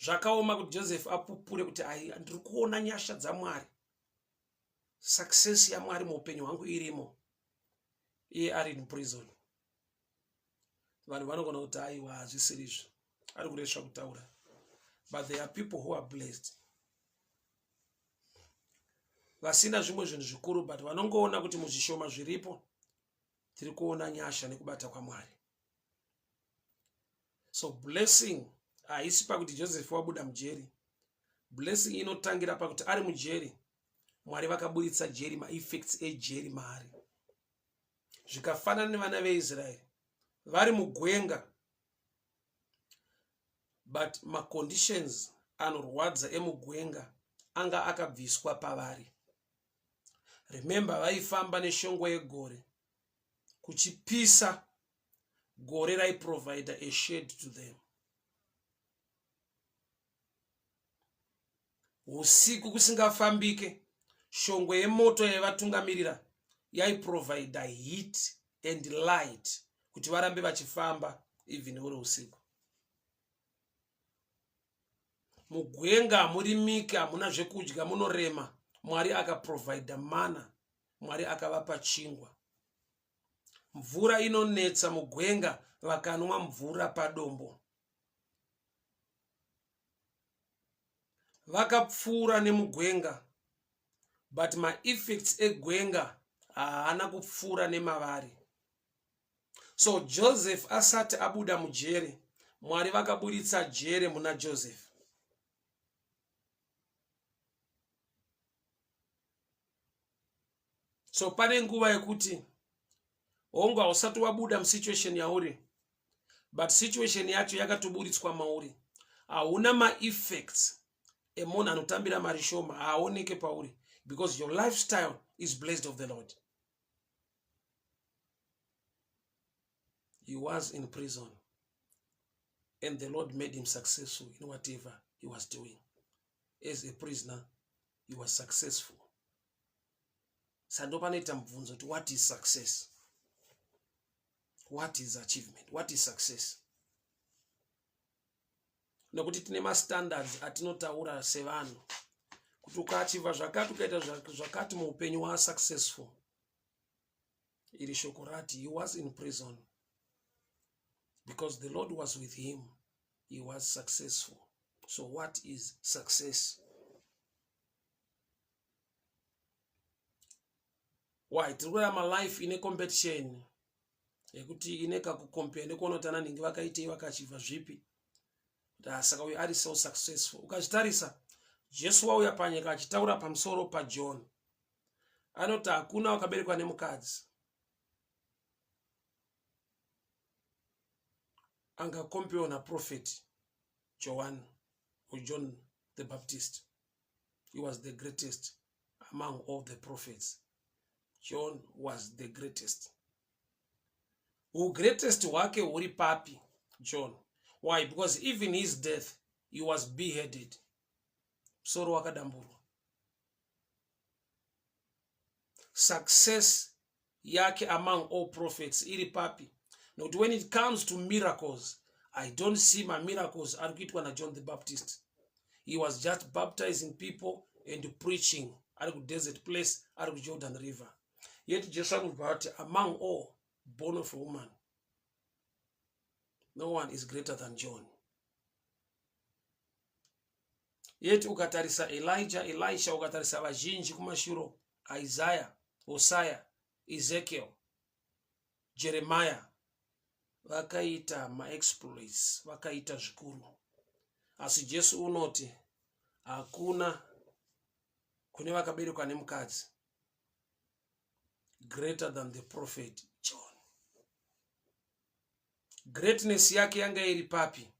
zvakaoma kuti Joseph apupure kuti ndiri kuona nyasha dzaMwari, success yaMwari muupenyu hwangu irimo, iye ari in prison. Vanhu vanogona kuti aiwa hazvisiri izvo, ari kuresva kutaura. But there are people who are blessed, vasina zvimwe zvinhu zvikuru, but vanongoona kuti muzvishoma zviripo tiri kuona nyasha nekubata kwaMwari. So blessing haisi pakuti Joseph wabuda mujeri. Blessing inotangira pakuti ari mujeri, Mwari vakaburitsa jeri, maeffects ejeri maari. Zvikafanana nevana veIsraeri vari mugwenga, but maconditions anorwadza emugwenga anga akabviswa pavari. Remember, vaifamba neshongwe yegore, kuchipisa gore raiprovide a shade to them. Usiku kusingafambike, shongwe yemoto yaivatungamirira yaiprovide heat and light kuti varambe vachifamba even uri usiku. Mugwenga hamurimiki, hamuna zvekudya, munorema. Mwari akaprovide mana, Mwari akavapa chingwa. Mvura inonetsa mugwenga, vakanwa mvura padombo. Vakapfuura nemugwenga, but maeffects egwenga haana kupfuura nemavari. So Joseph asati abuda mujeri, Mwari vakaburitsa jere muna Joseph. So pane nguva yekuti hongu hausati wabuda musituation yauri, but situation yacho yakatoburitswa mauri. Hauna maeffects emunhu anotambira mari shoma, haaoneke pauri. because your lifestyle is blessed of the Lord. He was in prison, and the Lord made him successful in whatever he was doing. As a prisoner, he was successful. Sandopanoita mubvunzo kuti what is success? What is achievement? What is success? Nekuti tine mastandards atinotaura sevanhu kuti ukaachiva zvakati ukaita zvakati muupenyu waa successful. Iri shoko rati he was in prison. Because the Lord was with him, he was successful. So what is success? Why? Tikurarama life ine competition. Yekuti ine kakukompare nekuona kuti ananhingi vakaitei vakachiva zvipi. Saka uyu ari so successful. Ukazvitarisa, Jesu wauya panyika achitaura pamusoro paJohn. Anoti hakuna wakaberekwa nemukadzi angakompewa naProphet John or John the Baptist. He was the greatest among all the prophets. John was the greatest. Greatest wake uri papi John. Why? Because even his death, he was beheaded. Soro wakadamburu. Success yake among all prophets iri papi. Now, when it comes to miracles, I don't see my miracles arikuitwa na John the Baptist. He was just baptizing people and preaching at a desert place, at the Jordan River. Yet Jesus about among all born of a woman, no one is greater than John. Yet ukatarisa Elijah, Elisha, ukatarisa vazhinji kumashuro, Isaiah, Hosea, Ezekiel, Jeremiah, vakaita ma-exploits, vakaita zvikuru. Asi Jesu unoti hakuna kune vakaberekwa nemukadzi greater than the prophet John. Greatness yake yanga iri papi?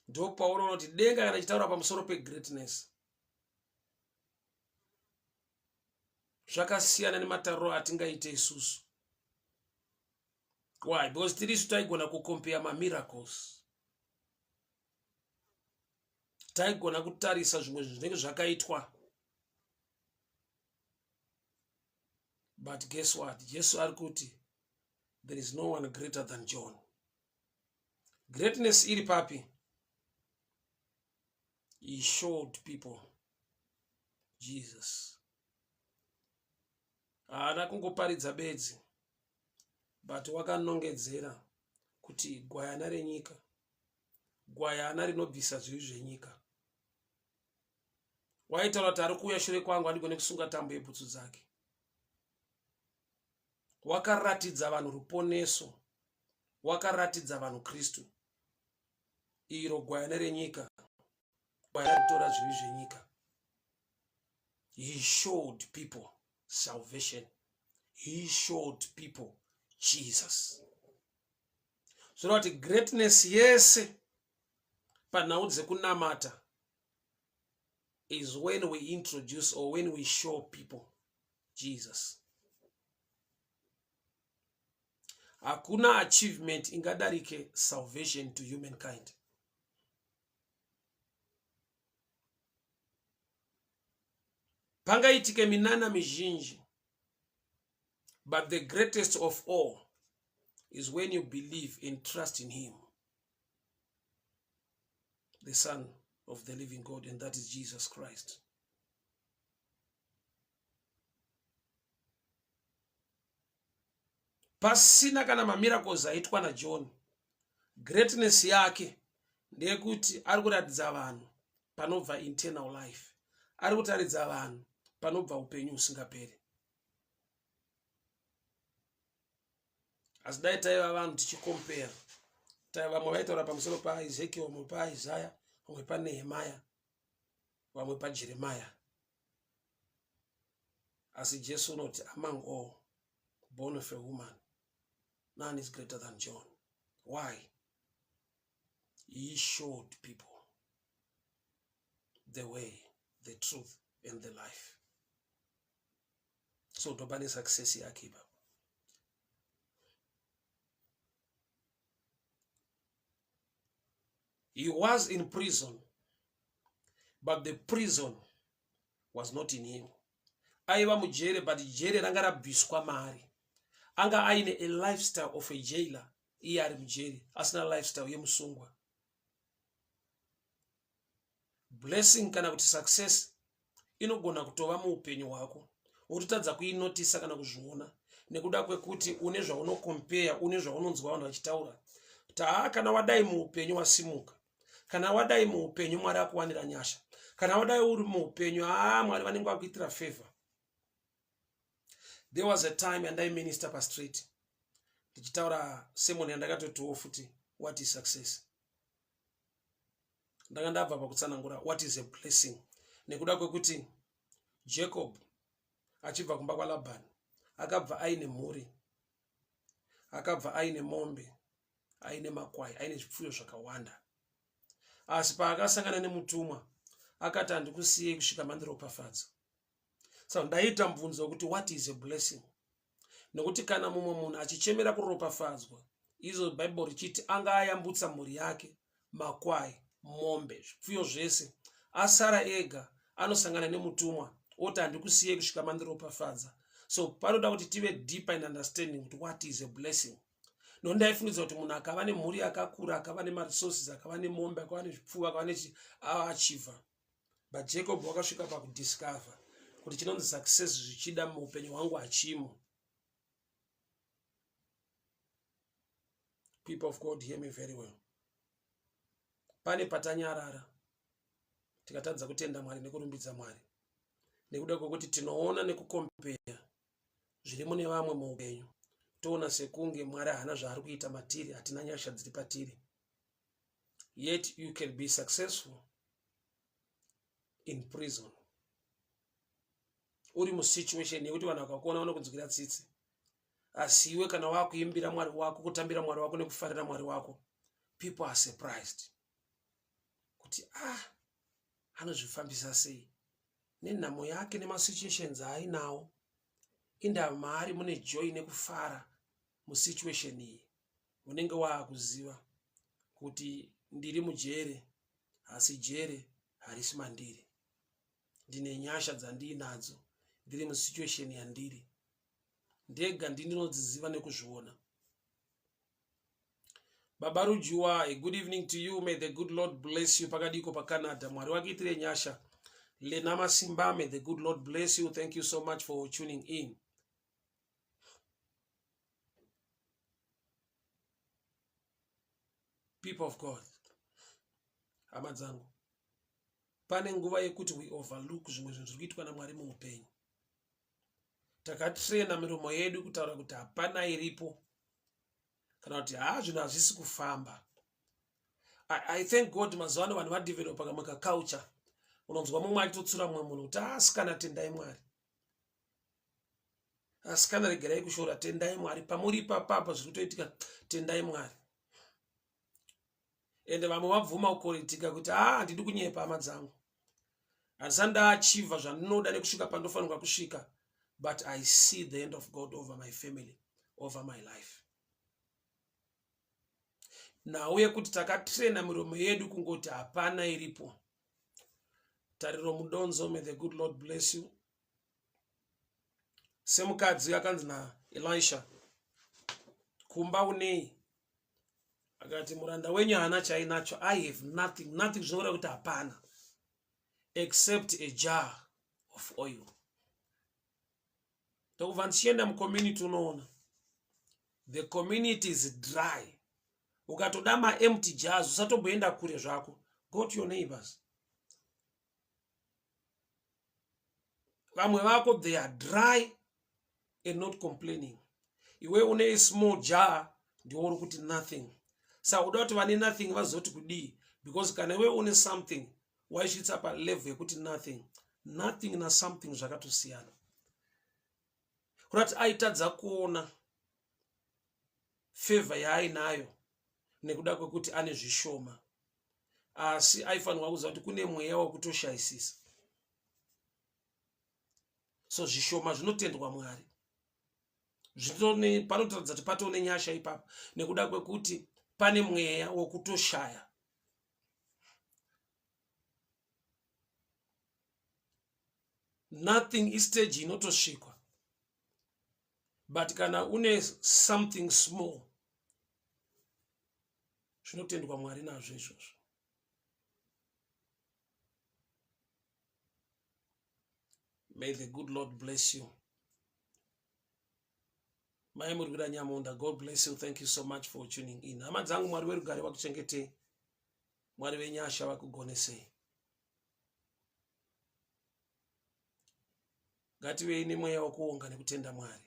Ndo Paulo unoti denga kana chitaura pamusoro pe-greatness. Zvakasiyana nematariro atingaite isusu. Why? Because tirisu taigona kukompare ma-miracles. Taigona kutarisa zvimwe zvinenge zvakaitwa. But guess what? Jesu arikuti there is no one greater than John. Greatness iri papi? He showed people Jesus. Haana kungoparidza bedzi, but wakanongedzera kuti gwayana renyika, gwayana rinobvisa zvivi zvenyika. Waitaura kuti ari kuuya shure kwangu handigone kusunga tambo yebhutsu dzake. Wakaratidza vanhu ruponeso, wakaratidza vanhu Kristu. Iro gwayana renyika, gwayana ritora zvivi zvenyika. He showed people salvation. He showed people Jesus. So that greatness yese panhau dzekunamata is when we introduce or when we show people Jesus. Hakuna achievement ingadarike salvation to humankind. Pangaitike minana mizhinji, but the greatest of all is when you believe and trust in him, the Son of the living God, and that is Jesus Christ. Pasina kana mamiracles aitwa na John, greatness yake ndeyekuti ari kuratidza vanhu panobva internal life, ari kutaridza vanhu panobva upenyu usingaperi. Asi dai taiva vanhu tichikompare, vamwe vaitaura pamusoro paEzekiel, vamwe paIsaiah, vamwe paNehemiah, vamwe paJeremiah. Asi Jesu unoti among all born of a woman, none is greater than John. Why? He showed people the way, the truth, in the life. So topane success yake ipapo. He was in prison, but the prison was not in him. Aiva mujere, but jere ranga rabviswa mari. Anga aine a lifestyle of a jailer. Iye ari mujere, asina lifestyle yemusungwa. Blessing kana kuti success inogona kutova muupenyu hwako. Utotadza kuinotisa kana kuzviona nekuda kwekuti une zvaunocompare, une zvaunonzwa vanhu vachitaura. Kana wadai muupenyu wasimuka, kana wadai muupenyu Mwari akuwanira nyasha, kana wadai uri muupenyu Mwari vanenge vakuitira favor. There was a time and I minister pa street. Ndichitaura sermon yandakatotiwo futi, what is success? Ndakandabva pakutsanangura what is a blessing. Nekuda kwekuti Jacob achibva kumba kwaLabhani akabva aine mhuri, akabva aine mombe, aine makwai, aine zvipfuyo zvakawanda. Asi paakasangana nemutumwa akati handikusiyei kusvika mandiropafadza. So ndaita mubvunzo wekuti what is a blessing? Nekuti kana mumwe munhu achichemera kuropafadzwa, izvo Bible richiti anga ayambutsa mhuri yake, makwai, mombe, zvipfuyo zvese, asara ega anosangana nemutumwa oti handikusiyei kusvika mandiropafadza. So panoda kuti tive deeper in understanding kuti what is a blessing. Ndaifunidza kuti munhu akava nemhuri yakakura, akava nemaresources, akava nemombe, akava nezvipfuwo, akava nechiachiever. But Jacob wakasvika pakudiscover kuti chinonzi success zvichida muupenyu hwangu hachimo. People of God, hear me very well. Pane patanyarara tikatadza kutenda Mwari nekurumbidza Mwari, nekuda kwekuti tinoona nekukompea zviri mune vamwe muupenyu, toona sekunge Mwari hana zvaari kuita matiri, hatina nyasha dziri patiri. Yet you can be successful in prison. Uri musituation yekuti vanhu vakakuona vanokunzwira tsitsi, asi iwe kana wakuimbira Mwari wako, kutambira Mwari wako nekufarira Mwari wako, people are surprised kuti anozvifambisa sei nenhamo yake nemasituations ainawo, inda maari mune joy nekufara musituation iyi. Unenge waakuziva kuti ndiri mujere, asi jere harisi mandiri, ndine nyasha dzandinadzo, ndiri musituation yandiri, ndega ndinodziziva nekuzviona. Baba Rujuwa, a good evening to you. May the good Lord bless you. Pakadiko pa Canada. Mwari wakiitire nyasha. Lenama Simba, may the good Lord bless you. Thank you so much for tuning in. People of God, amadzangu, pane nguva yekuti we overlook zvimwe zvinhu zviri kuitwa naMwari muupenyu. Takatrena miromo yedu kutaura kuti hapana iripo, kana kuti zvinhu hazvisi kufamba. I thank God mazuva ano vanhu vadevelopa kamwe culture. Unonzwa mumwe achitotsura mumwe munhu kuti asikana tendai Mwari, asikana regerai kushora, tendai Mwari, pamuri ipapapa zviri kutoitika, tendai Mwari. Ende vamwe vabvuma kukoretika kuti handidi kunyepa hama dzangu, handisati ndaachiva zvandinoda nekusvika pandofanirwa kusvika, but I see the hand of God over my family, over my life. Nhau yekuti takatrena miromo yedu kungoti hapana iripo. Tariro Mudonzo, may the good Lord bless you. Semukadzi akanzi naElisha, kumba unei? Akati muranda wenyu haana chainacho. I have nothing zvinoreva kuti hapana, except a jar of oil. Ndokubva ndichienda mucommunity unoona the community is dry. Ukatoda ma-empty jars usatomboenda kure zvako, go to your neighbors. Vamwe vako they are dry and not complaining. Iwe une a small jar ndiwo uri kuti nothing. Sa uda kuti vane nothing vazoti kudii, because kana iwe une something waisvitsa pa level yekuti nothing na something zvakatosiyana. Kurati aitadza kuona favor yaainayo nekuda kwekuti ane zvishoma, asi aifanirwa kuziva kuti kune mweya wekutoshayisisa. so zvishoma zvinotendwa Mwari. Panotaridza kuti patone nyasha ipapo nekuda kwekuti pane mweya wokutoshaya. Nothing is stage inotosvikwa, but kana une something small zvinotendwa Mwari nazvo izvozvo. May the good Lord bless you. Mai Murwira Nyamonda, God bless you. Thank you so much for tuning in. Hama dzangu, Mwari werugare vakuchengete, Mwari wenyasha vakugonesei. Ngativei nemweya wokuonga nekutenda Mwari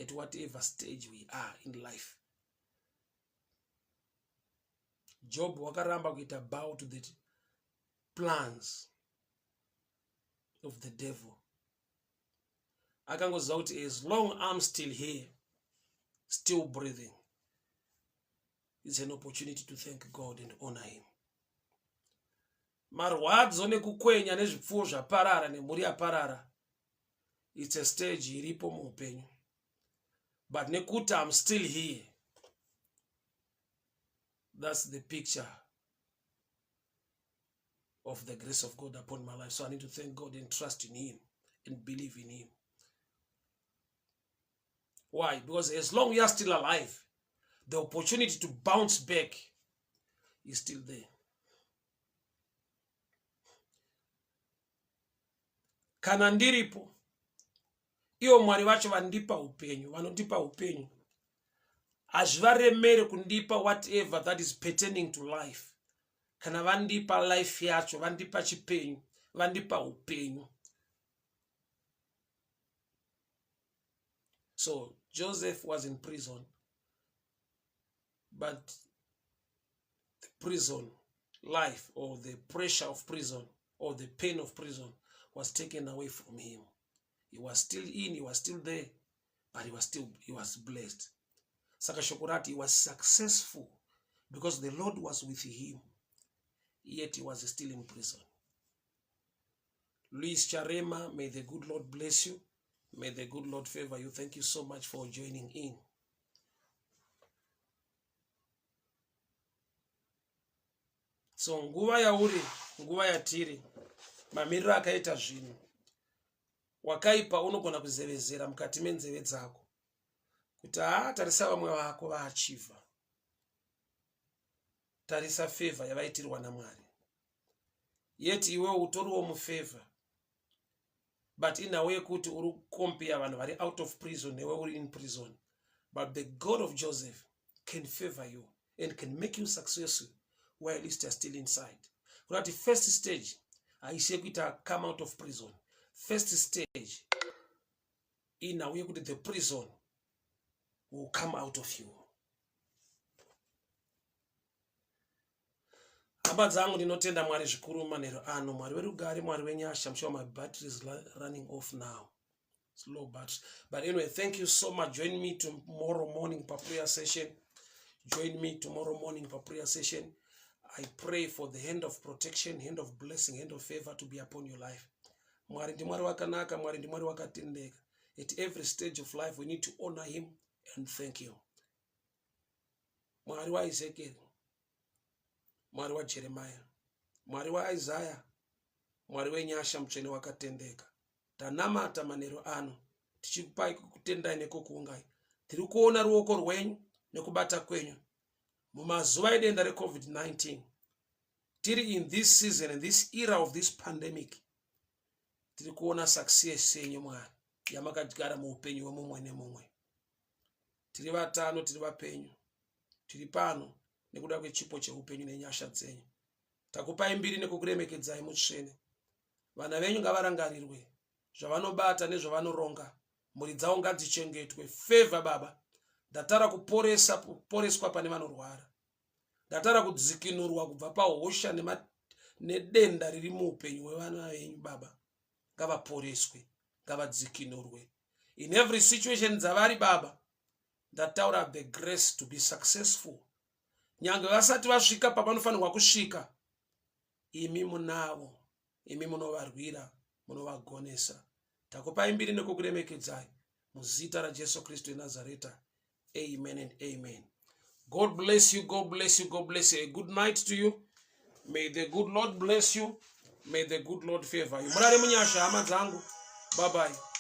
at whatever stage we are in life. Job wakaramba kuita bow to the plans of the devil. Akangoziva kuti as long I'm still here, still breathing, it's an opportunity to thank God and honor him. Marwadzo nekukwenya nezvipfuwo zvaparara nemhuri yaparara, it's a stage iripo muupenyu. But nekuti I'm still here, that's the picture of the grace of God upon my life. So I need to thank God and trust in him and believe in him. Why? Because as long as you are still alive, the opportunity to bounce back is still there. Kana ndiripo, iwo Mwari vacho vandipa upenyu, vanondipa upenyu, hazvivaremere kundipa whatever that is pertaining to life. Kana vandipa life yacho, vandipa chipenyu, vandipa upenyu. So Joseph was in prison, but the prison life, or the pressure of prison, or the pain of prison was taken away from him. He was still in, he was still there, but he was blessed. Saka Shokurati, he was successful because the Lord was with him, yet he was still in prison. Luis Charema, may the good Lord bless you. May the good Lord favor you. Thank you so much for joining in. So nguva yauri, nguva yatiri, mamiriro akaita zvinhu. Wakaipa unogona kuzevezera mukati menzeve dzako. Kuti tarisa vamwe vako vaachiva. Tarisa favor yavaitirwa naMwari. Yet iwe utoriwo mufavor. But in a way kuti uri compare vanhu vari out of prison newe uri in prison. But the God of Joseph can favor you and can make you successful while you are still inside. Kuti first stage, aishe kuita come out of prison. First stage, in a way kuti the prison will come out of you. Hamba dzangu ndinotenda Mwari zvikuru manheru ano. Mwari werugare, Mwari wenyasha. I'm sure my battery is running off now. Slow battery. But anyway, thank you so much. Join me tomorrow morning for prayer session. Join me tomorrow morning for prayer session. I pray for the hand of protection, hand of blessing, hand of favor to be upon your life. Mwari ndi Mwari wakanaka, Mwari ndi Mwari wakatendeka. At every stage of life, we need to honor him and thank him. Mwari wa Ezekiel, Mwari wa Jeremiah, Mwari wa Isaiah, Mwari wenyasha mutsvene wakatendeka. Tanamata manheru ano, tichikupai kutendai nekukuungai. Tiri kuona ruoko rwenyu nekubata kwenyu mumazuva edenda reCovid-19. Tiri in this season and this era of this pandemic, tiri kuona success yenyu Mwari yamakadyara muupenyu hwemumwe nemumwe. Tiri vatano, tiri vapenyu, tiri pano nekuda kwechipo cheupenyu nenyasha dzenyu. Takupai mbiri nekukuremekedzai mutsvene. Vana venyu ngavarangarirwe, zvavanobata nezvavanoronga, mhuri dzavo ngadzichengetwe. Favor Baba, ndatara kuporeswa pane vanorwara. Ndatara kudzikinurwa kubva pahosha nedenda riri muupenyu hwevana venyu Baba. Ngavaporeswe, ngavadzikinurwe. In every situation dzavari Baba, ndataura the grace to be successful. Nyange vasati vasvika papanofanirwa kusvika, imi munavo, imi munovarwira, munovagonesa. takupai mbiri nekukuremekedzai muzita raJesu Kristu weNazareta. Amen and amen. God bless you, God bless you, God bless you. A good night to you. May the good Lord bless you. May the good Lord favor you. Murare munyasha hama dzangu. Bye bye.